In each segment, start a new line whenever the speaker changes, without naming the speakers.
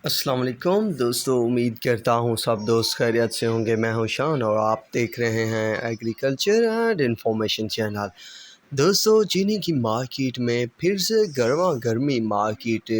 السلام علیکم دوستو، امید کرتا ہوں سب دوست خیریت سے ہوں گے۔ میں ہوں شان اور آپ دیکھ رہے ہیں ایگریکلچر اینڈ انفارمیشن چینل۔ دوستو، چینی کی مارکیٹ میں پھر سے گرما گرمی مارکیٹ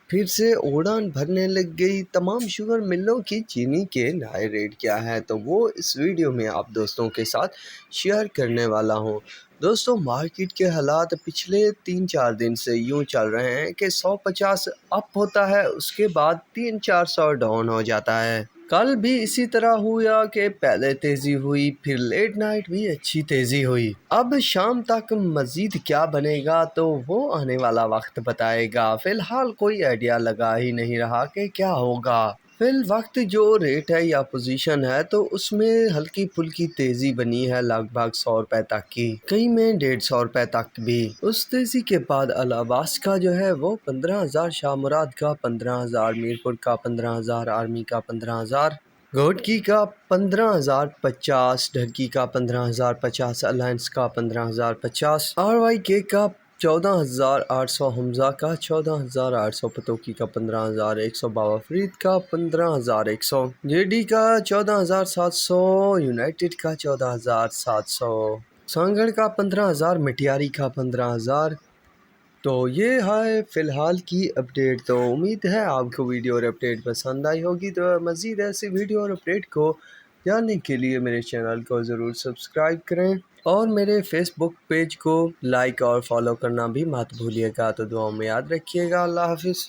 پھر سے اڑان بھرنے لگ گئی۔ تمام شوگر ملوں کی چینی کے نئے ریٹ کیا ہے تو وہ اس ویڈیو میں آپ دوستوں کے ساتھ شیئر کرنے والا ہوں۔ دوستو، مارکیٹ کے حالات پچھلے 3-4 دن سے یوں چل رہے ہیں کہ 150 اپ ہوتا ہے، اس کے بعد 300-400 ڈاؤن ہو جاتا ہے۔ کل بھی اسی طرح ہوا کہ پہلے تیزی ہوئی، پھر لیٹ نائٹ بھی اچھی تیزی ہوئی۔ اب شام تک مزید کیا بنے گا تو وہ آنے والا وقت بتائے گا۔ فی الحال کوئی آئیڈیا لگا ہی نہیں رہا کہ کیا ہوگا۔ فی الوقت جو ریٹ ہے یا پوزیشن ہے تو اس میں ہلکی پھلکی تیزی بنی ہے، لگ بھگ 100 روپے تک کی، کئی میں 150 روپے تک بھی۔ اس تیزی کے بعد العباس کا جو ہے وہ 15,000، شاہ مراد کا 15,000، میرپور کا 15,000، آرمی کا 15,000، گھوٹکی کا 15,050، ڈھرکی کا 15,050، الائنس کا 15,050، RYK کا 14,800، حمزہ کا 14,800، پتوکی کا 15,100، بابا فرید کا 15,100، JD کا 14,700، یونائٹڈ کا 14,700، سانگڑ کا 15,000، مٹیاری کا 15,000۔ تو یہ ہے فی الحال کی اپڈیٹ۔ تو امید ہے آپ کو ویڈیو اور اپڈیٹ پسند آئی ہوگی۔ تو مزید ایسی ویڈیو اور اپڈیٹ کو جاننے کے لیے میرے چینل کو ضرور سبسکرائب کریں اور میرے فیس بک پیج کو لائک اور فالو کرنا بھی مت بھولیے گا۔ تو دعاؤں میں یاد رکھیے گا۔ اللہ حافظ۔